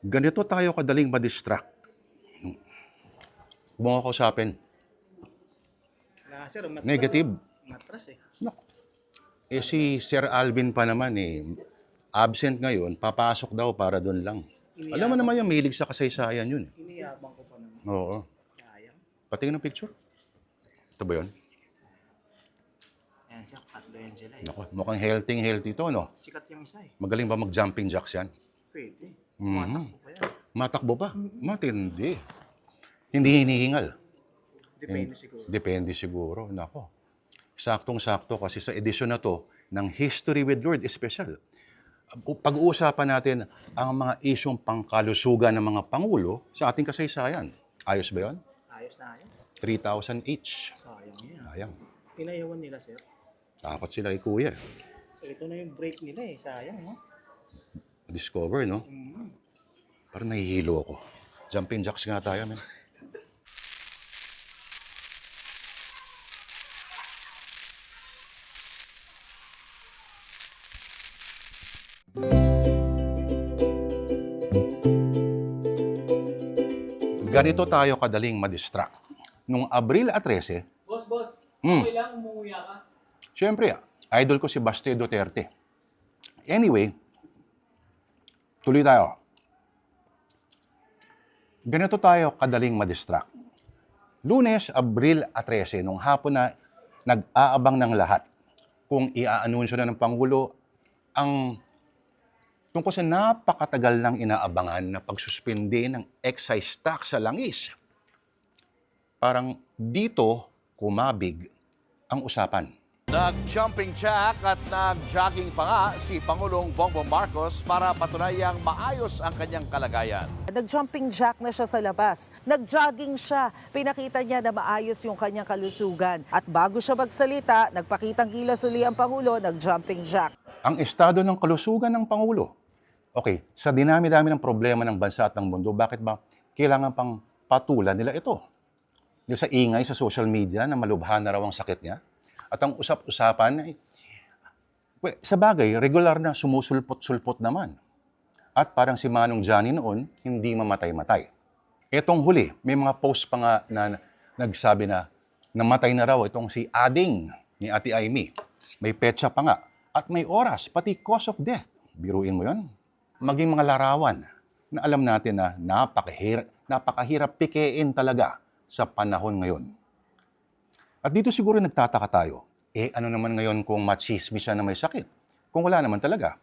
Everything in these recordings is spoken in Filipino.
Ganito tayo kadaling ma-distract. Huwag mo ako kausapin. Wala sir, matras. Negative. Matras eh. Naku. Eh si Sir Alvin pa naman absent ngayon, papasok daw para doon lang. Alam mo naman yung mahilig sa kasaysayan yun. Iniyabang ko pa naman. Oo. Sayang. Patingin ng picture. Ito ba yun? Ayan siya, tatlo yan sila eh. Naku, mukhang healthy to, no? Sikat yung isa eh. Magaling ba mag-jumping jacks yan? Pwede. Mhm. Matakbo pa yan. Matakbo ba? Matindi. Hindi hinihingal. Depende siguro. Depende siguro. Nako. Saktong-sakto kasi sa edisyon na to ng History with Lord Special. Pag-uusapan natin ang mga isyong pangkalusugan ng mga pangulo sa ating kasaysayan. Ayos ba yun? Ayos na ayos. 3,000 each. Sayang yan. Sayang. Pinayawan nila sir. Dapat sila kay kuya. Ito na yung break nila eh. Sayang no? Discover, no? Mm. Parang nahihilo ako. Jumping jacks nga tayo, man. Ganito tayo kadaling ma-distract. Nung Abril 13, Boss, Hmm. okay lang, umuuya ka. siyempre, idol ko si Baste Duterte. Anyway, tuloy tayo. Ganito tayo kadaling ma-distract. Lunes, Abril 13, nung hapon na nag-aabang ng lahat kung i-aanunsyo na ng Pangulo ang tungkol sa napakatagal nang inaabangan na pagsuspende ng excise tax sa langis. Parang dito kumabig ang usapan. Nag-jumping jack at nag-jogging pa nga si Pangulong Bongbong Marcos para patunayang maayos ang kanyang kalagayan. Nag-jumping jack na siya sa labas. Nag-jogging siya. Pinakita niya na maayos yung kanyang kalusugan. At bago siya magsalita, nagpakitang gilas uli ang Pangulo, nag-jumping jack. Ang estado ng kalusugan ng Pangulo. Okay, sa dinami-dami ng problema ng bansa at ng mundo, bakit ba kailangan pang patulan nila ito? Yung sa ingay sa social media na malubhan na raw ang sakit niya. At ang usap-usapan ay, sa bagay, regular na sumusulpot-sulpot naman. At parang si Manong Johnny noon, hindi mamatay-matay. Etong huli, may mga post pa nga na nagsabi na namatay na raw itong si Ading ni Ate Aimee. May petsa pa nga. At may oras, pati cause of death. Biruin mo yon. Maging mga larawan na alam natin na napakahirap pikein talaga sa panahon ngayon. At dito siguro nagtataka tayo, ano naman ngayon kung machismis siya na may sakit? Kung wala naman talaga.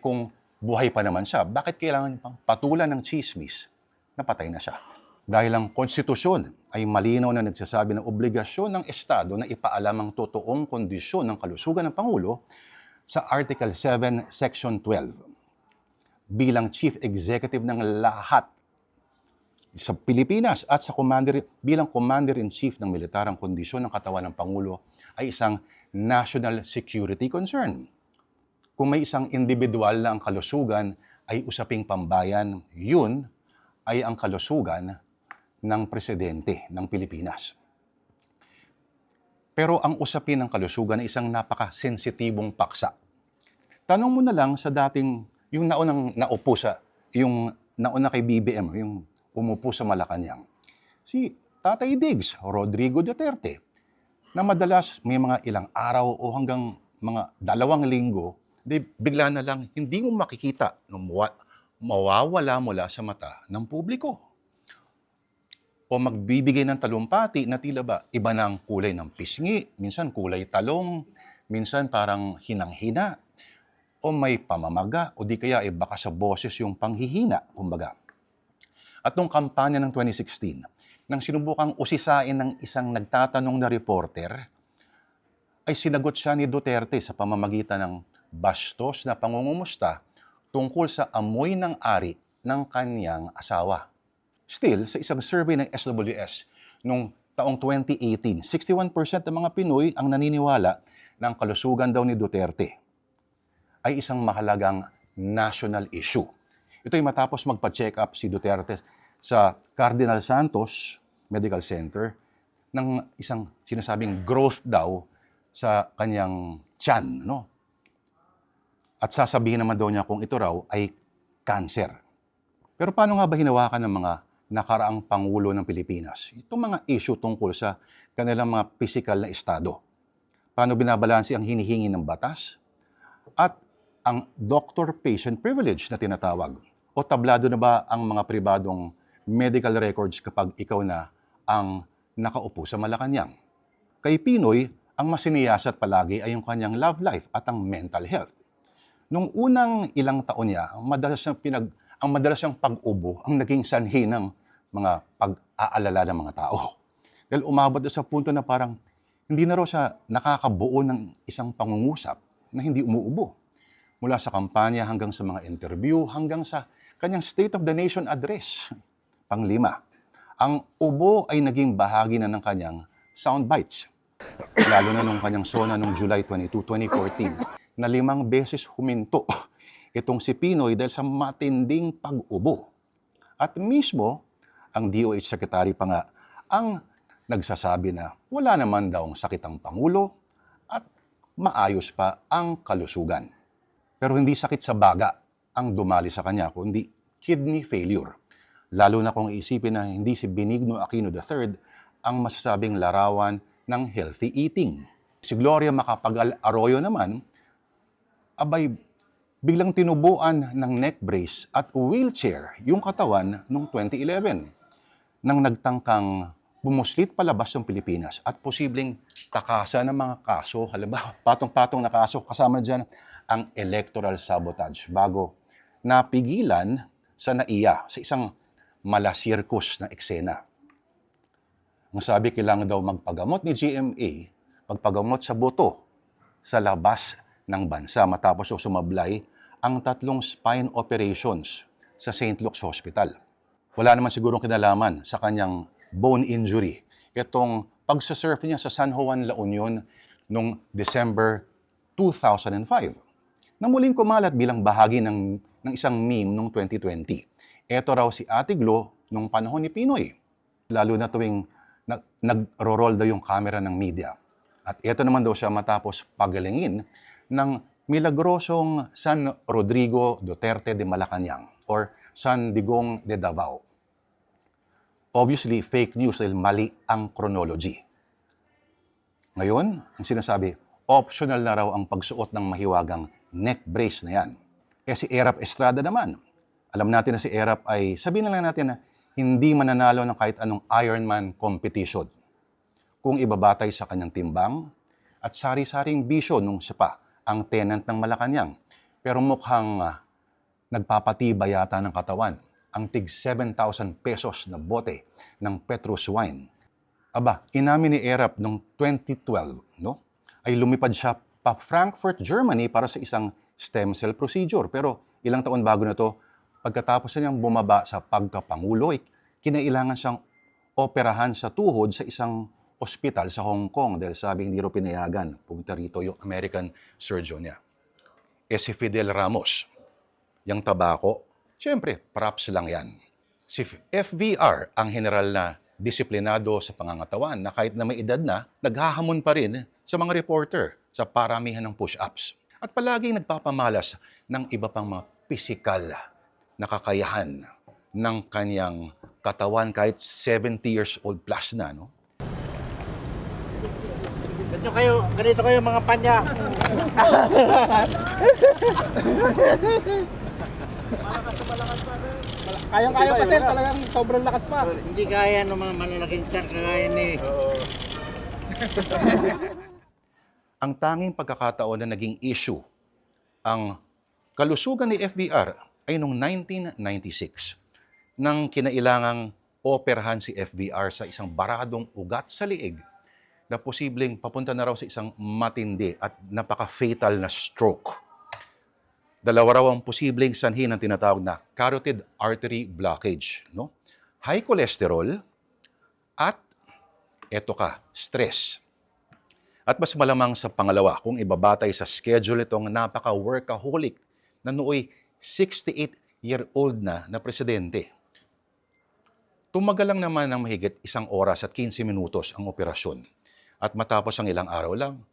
Kung buhay pa naman siya, bakit kailangan pang patulan ng chismis na patay na siya? Dahil ang konstitusyon ay malinaw na nagsasabi ng obligasyon ng Estado na ipaalam ang totoong kondisyon ng kalusugan ng Pangulo sa Article 7, Section 12. Bilang Chief Executive ng lahat sa Pilipinas at sa bilang Commander-in-Chief ng militarang kondisyon ng katawan ng Pangulo ay isang national security concern. Kung may isang individual na ang kalusugan ay usaping pambayan, yun ay ang kalusugan ng presidente ng Pilipinas. Pero ang usapin ng kalusugan ay isang napaka-sensitibong paksa. Tanong mo na lang sa dating, yung nauna kay BBM, yung umupo sa Malacanang, si Tatay Diggs, Rodrigo Duterte, na madalas may mga ilang araw o hanggang mga 2 linggo, bigla na lang hindi mo makikita mawawala mula sa mata ng publiko. O magbibigay ng talumpati na tila ba iba na ang kulay ng pisngi, minsan kulay talong, minsan parang hinang-hina, o may pamamaga, o di kaya baka sa boses yung panghihina, kumbaga. At nung kampanya ng 2016, nang sinubukang usisain ng isang nagtatanong na reporter, ay sinagot siya ni Duterte sa pamamagitan ng bastos na pangungumusta tungkol sa amoy ng ari ng kanyang asawa. Still, sa isang survey ng SWS noong taong 2018, 61% ng mga Pinoy ang naniniwala na ang kalusugan daw ni Duterte ay isang mahalagang national issue. Ito ay matapos magpa-check up si Duterte sa Cardinal Santos Medical Center ng isang sinasabing growth daw sa kanyang tiyan, no? At sasabihin naman daw niya kung ito raw ay cancer. Pero paano nga ba hinawakan ng mga nakaraang Pangulo ng Pilipinas itong mga issue tungkol sa kanilang mga pisikal na estado? Paano binabalanse ang hinihingi ng batas at ang doctor-patient privilege na tinatawag? O tablado na ba ang mga pribadong medical records kapag ikaw na ang nakaupo sa Malacanang? Kay Pinoy, ang masiniyasat palagi ay yung kanyang love life at ang mental health. Nung unang ilang taon niya, ang madalas niyang pag-ubo ang naging sanhi ng mga pag-aalala ng mga tao. Dahil umabot sa punto na parang hindi na raw siya nakakabuo ng isang pangungusap na hindi umuubo. Mula sa kampanya hanggang sa mga interview, hanggang sa kanyang State of the Nation address. Panglima, ang ubo ay naging bahagi na ng kanyang soundbites. Lalo na nung kanyang sona noong July 22, 2014, na 5 beses huminto itong si Pinoy dahil sa matinding pag-ubo. At mismo, ang DOH Secretary pa nga ang nagsasabi na wala naman daw ang sakit ang Pangulo at maayos pa ang kalusugan. Pero hindi sakit sa baga ang dumali sa kanya, kundi kidney failure. Lalo na kung isipin na hindi si Benigno Aquino III ang masasabing larawan ng healthy eating. Si Gloria Macapagal-Arroyo naman, abay, biglang tinubuan ng neck brace at wheelchair yung katawan noong 2011 nang nagtangkang bumuslit palabas ng Pilipinas at posibleng takasan ng mga kaso, halimbawa patong-patong na kaso, kasama dyan ang electoral sabotage bago napigilan sa NAIA sa isang malasirkus na eksena. Ang sabi, kailangan daw magpagamot ni GMA, magpagamot sa boto sa labas ng bansa matapos sumablay ang 3 spine operations sa St. Luke's Hospital. Wala naman sigurong kinalaman sa kanyang bone injury. Itong pagsasurf niya sa San Juan, La Union noong December 2005 na muling kumalat bilang bahagi ng isang meme noong 2020. Ito raw si Ate Glo nung panahon ni Pinoy. Lalo na tuwing nag-roll daw yung camera ng media. At ito naman daw siya matapos pagalingin ng milagrosong San Rodrigo Duterte de Malacanang or San Digong de Davao. Obviously, fake news dahil mali ang chronology. Ngayon, ang sinasabi, optional na raw ang pagsuot ng mahiwagang neck brace na yan. Si Erap Estrada naman, alam natin na si Erap ay, sabihin na lang natin na hindi mananalo ng kahit anong Ironman competition kung ibabatay sa kanyang timbang at sari-saring bisyo nung siya pa ang tenant ng Malacanang. Pero mukhang nagpapatibay yata ng katawan ang tig 7,000 pesos na bote ng Petrus wine. Aba, inamin ni Erap noong 2012, no? Ay lumipad siya pa Frankfurt, Germany para sa isang stem cell procedure. Pero ilang taon bago na to, pagkatapos na niyang bumaba sa pagkapangulo, kinailangan siyang operahan sa tuhod sa isang ospital sa Hong Kong dahil sabi hindi rin pinayagan. Pumunta rito yung American surgeon niya. Si Fidel Ramos, yung tabako, siyempre, props lang yan. Si FVR, ang general na disiplinado sa pangangatawan na kahit na may edad na, naghahamon pa rin sa mga reporter sa paramihan ng push-ups. At palaging nagpapamalas ng iba pang mga pisikal na kakayahan ng kanyang katawan kahit 70 years old plus na, no? Ganito kayo mga panya. Kayang-kaya pa sir, talagang sobrang lakas pa. Hindi kaya ng mga malalaking tiyan kagaya ni. Ang tanging pagkakataon na naging issue ang kalusugan ni FVR ay noong 1996 nang kinailangang operahan si FVR sa isang baradong ugat sa liig na posibleng papunta na raw sa isang matindi at napaka-fatal na stroke. Dalawa raw ang posibleng sanhi ng tinatawag na carotid artery blockage, no? High cholesterol at stress. At mas malamang sa pangalawa kung ibabatay sa schedule itong napaka-workaholic na nooy 68-year-old na presidente. Tumagal lang naman ng mahigit 1 oras at 15 minutos ang operasyon. At matapos ang ilang araw lang,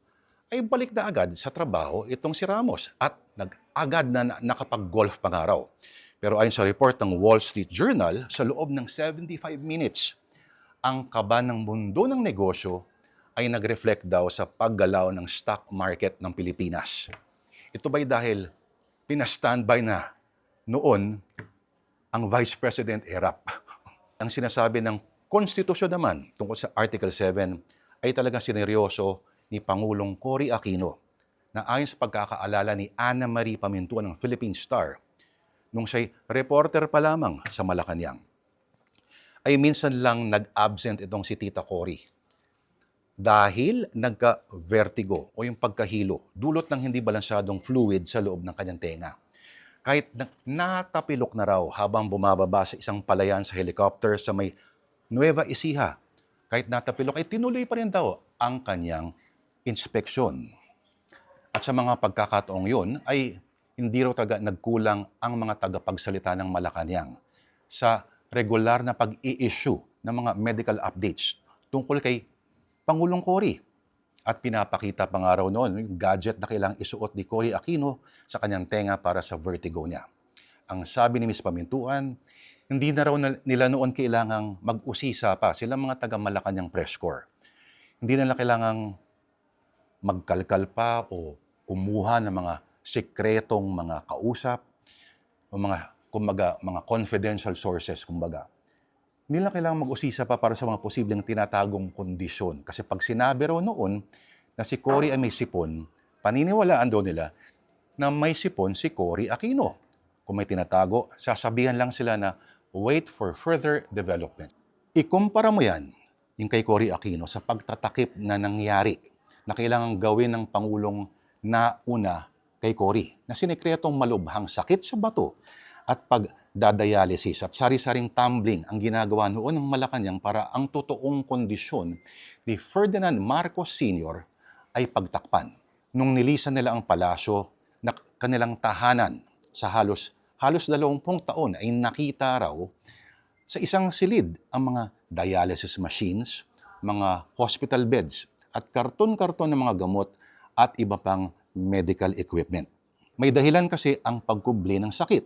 ay balik na agad sa trabaho itong si Ramos at agad na nakapag-golf pang araw. Pero ayon sa report ng Wall Street Journal, sa loob ng 75 minutes, ang kaba ng mundo ng negosyo ay nag-reflect daw sa paggalaw ng stock market ng Pilipinas. Ito ba'y dahil pinastandby na noon ang Vice President Erap? Ang sinasabi ng konstitusyon naman tungkol sa Article 7 ay talagang sineryoso ni Pangulong Cory Aquino na ayon sa pagkakaalala ni Ana Marie Pamintuan ng Philippine Star nung siya'y reporter pa lamang sa Malacanang, ay minsan lang nag-absent itong si Tita Cory dahil nagka-vertigo o yung pagkahilo, dulot ng hindi balansyadong fluid sa loob ng kanyang tenga. Kahit natapilok na raw habang bumababa sa isang palayan sa helicopter sa may Nueva Ecija, kahit natapilok ay tinuloy pa rin daw ang kanyang inspeksyon. At sa mga pagkakataong yun ay hindi raw nagkulang ang mga tagapagsalita ng Malacanang sa regular na pag-i-issue ng mga medical updates tungkol kay Pangulong Cory. At pinapakita pa nga raw noon yung gadget na kailangang isuot ni Cory Aquino sa kanyang tenga para sa vertigo niya. Ang sabi ni Ms. Pamintuan, hindi na raw nila noon kailangang mag-usisa pa silang mga taga-Malacanang press corps. Hindi nila kailangang magkalkal pa o kumuha ng mga sekretong mga kausap o mga confidential sources, kumbaga. Hindi nila kailangang mag-usisa pa para sa mga posibleng tinatagong kondisyon. Kasi pag sinabi raw noon na si Cory ay may sipon, paniniwalaan daw nila na may sipon si Cory Aquino. Kung may tinatago, sasabihan lang sila na wait for further development. Ikumpara mo yan, yung kay Cory Aquino, sa pagtatakip na nangyari na kailangang gawin ng Pangulong nauna kay Cory, na sinikretong malubhang sakit sa bato at pagdadialysis at sari-saring tumbling ang ginagawa noon ng Malacanang para ang totoong kondisyon ni Ferdinand Marcos Sr. ay pagtakpan. Nung nilisan nila ang palasyo na kanilang tahanan sa halos 20 taon ay nakita raw sa isang silid ang mga dialysis machines, mga hospital beds at karton-karton ng mga gamot at iba pang medical equipment. May dahilan kasi ang pagkubli ng sakit.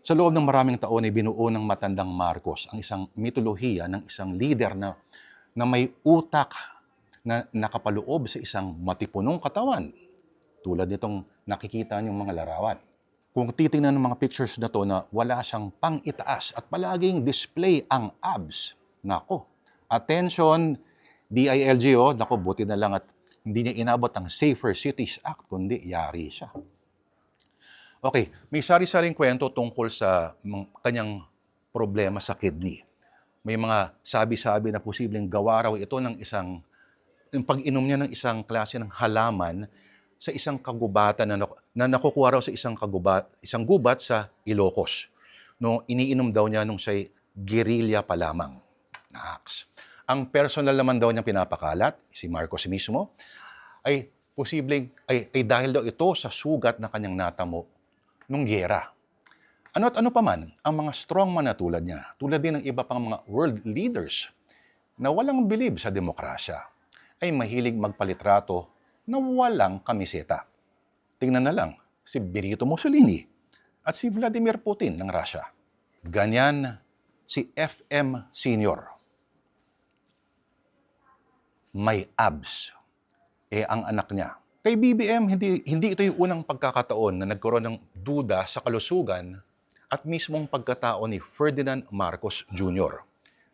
Sa loob ng maraming taon ay binuo ng matandang Marcos ang isang mitolohiya ng isang leader na may utak na nakapaloob sa isang matipunong katawan. Tulad nitong nakikita niyong mga larawan. Kung titingnan ng mga pictures na to na wala siyang pang-itaas at palaging display ang abs, nako, attention, DILG, nako, buti na lang at hindi niya inabot ang Safer Cities Act, kundi yari siya. Okay, may sari-saring kwento tungkol sa kanyang problema sa kidney. May mga sabi-sabi na posibleng gawa raw ito ng yung pag-inom niya ng isang klase ng halaman sa isang kagubatan na nakukuha raw sa isang gubat sa Ilocos. No, iniinom daw niya nung siya'y gerilya pa lamang. Naks. Ang personal naman daw niyang pinapakalat, si Marcos mismo, ay posibleng ay dahil daw ito sa sugat na kanyang natamo nung giyera. Ano at ano pa man, ang mga strongman na tulad niya, tulad din ng iba pang mga world leaders na walang bilib sa demokrasya, ay mahilig magpalitrato na walang kamiseta. Tingnan na lang si Benito Mussolini at si Vladimir Putin ng Russia. Ganyan si FM Senior. May abs. Ang anak niya. Kay BBM, hindi ito yung unang pagkakataon na nagkaroon ng duda sa kalusugan at mismong pagkatao ni Ferdinand Marcos Jr.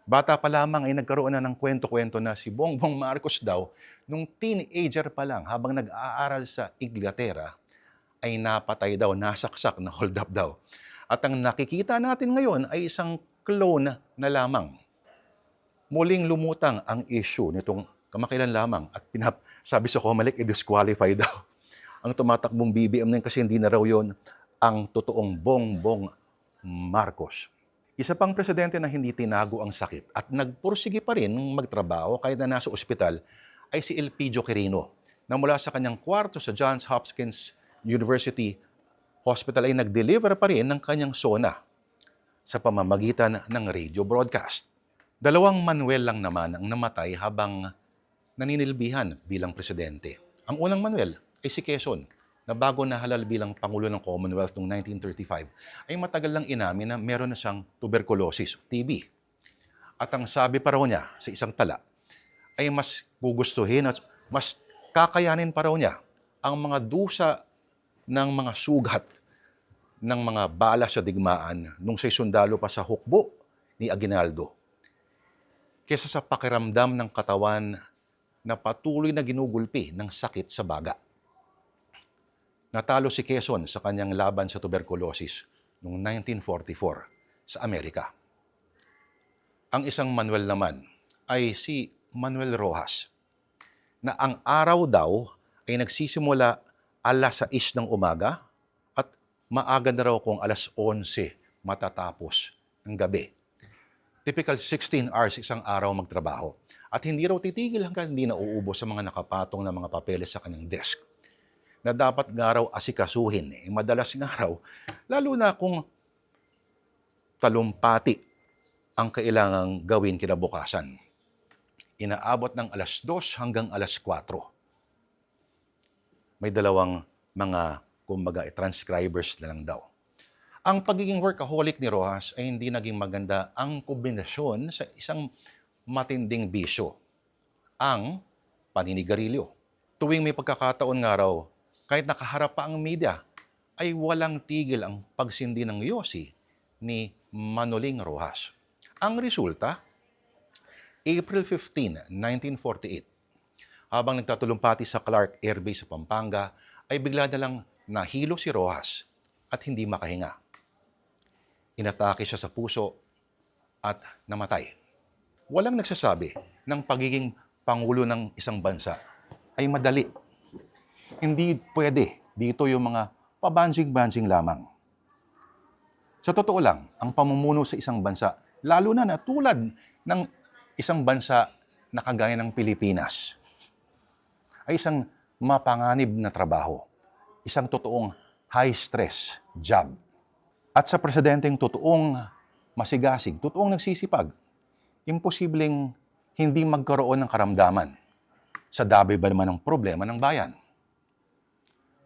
Bata pa lamang ay nagkaroon na ng kwento-kwento na si Bongbong Marcos daw, nung teenager pa lang habang nag-aaral sa Inglaterra, ay napatay daw, nasaksak, na hold up daw. At ang nakikita natin ngayon ay isang clone na lamang. Muling lumutang ang issue nitong kamakailan lamang at sabi sa Comelec, i-disqualify daw ang tumatakbong BBM na yun kasi hindi na raw yun ang totoong Bongbong Marcos. Isa pang presidente na hindi tinago ang sakit at nagpursige pa rin magtrabaho kahit na nasa ospital ay si Elpidio Quirino na mula sa kanyang kwarto sa Johns Hopkins University Hospital ay nag-deliver pa rin ng kanyang SONA sa pamamagitan ng radio broadcast. 2 Manuel lang naman ang namatay habang naninilbihan bilang presidente. Ang unang Manuel ay si Quezon, na bago nahalal bilang Pangulo ng Commonwealth noong 1935, ay matagal lang inamin na meron na siyang tuberculosis, TB. At ang sabi pa raw niya sa isang tala, ay mas gugustuhin at mas kakayanin pa raw niya ang mga dusa ng mga sugat ng mga bala sa digmaan nung siya'y sundalo pa sa hukbo ni Aguinaldo kesa sa pakiramdam ng katawan na patuloy na ginugulpi ng sakit sa baga. Natalo si Quezon sa kanyang laban sa tuberculosis noong 1944 sa Amerika. Ang isang Manuel naman ay si Manuel Rojas, na ang araw daw ay nagsisimula alas 6 ng umaga at maaga na raw kung alas 11 matatapos ng gabi. Typical 16 hours isang araw magtrabaho. At hindi raw titigil hanggang hindi nauubos sa mga nakapatong na mga papeles sa kanyang desk na dapat nga raw asikasuhin. Madalas nga raw, lalo na kung talumpati ang kailangang gawin kinabukasan. Inaabot ng alas 2 hanggang alas 4. May dalawang mga, kumbaga, transcribers na lang daw. Ang pagiging workaholic ni Rojas ay hindi naging maganda ang kombinasyon sa isang matinding bisyo, ang paninigarilyo. Tuwing may pagkakataon nga raw, kahit nakaharap pa ang media, ay walang tigil ang pagsindi ng yosi ni Manoling Rojas. Ang resulta, April 15, 1948, habang nagtatulumpati sa Clark Air Base sa Pampanga, ay bigla na lang nahilo si Rojas at hindi makahinga. Inatake siya sa puso at namatay. Walang nagsasabi ng pagiging pangulo ng isang bansa ay madali. Hindi pwede dito yung mga pabanjing-banjing lamang. Sa totoo lang, ang pamumuno sa isang bansa, lalo na tulad ng isang bansa na kagaya ng Pilipinas, ay isang mapanganib na trabaho, isang totoong high-stress job. At sa presidenteng totoong masigasig, totoong nagsisipag, imposibleng hindi magkaroon ng karamdaman sa dami ba naman ng problema ng bayan.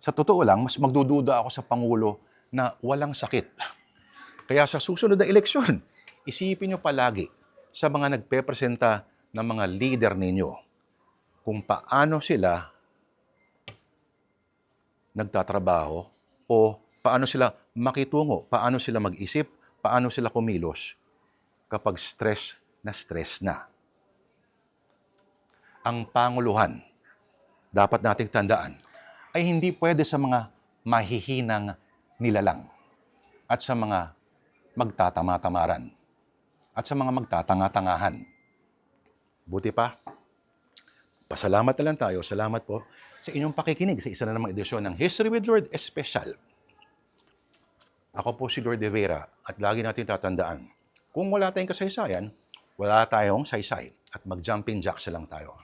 Sa totoo lang, mas magdududa ako sa Pangulo na walang sakit. Kaya sa susunod na eleksyon, isipin nyo palagi sa mga nagpepresenta ng mga leader ninyo kung paano sila nagtatrabaho o paano sila makitungo, paano sila mag-isip, paano sila kumilos kapag stress na. Ang panguluhan, dapat nating tandaan, ay hindi pwede sa mga mahihinang nilalang at sa mga magtatama-tamaran at sa mga magtatanga-tangahan. Buti pa, pasalamat na lang tayo. Salamat po sa inyong pakikinig sa isa na namang edisyon ng History with Lord Special. Ako po si Lord De Vera at lagi natin tatandaan, kung wala tayong kasaysayan, wala tayong saysay at mag-jumping jacks lang tayo.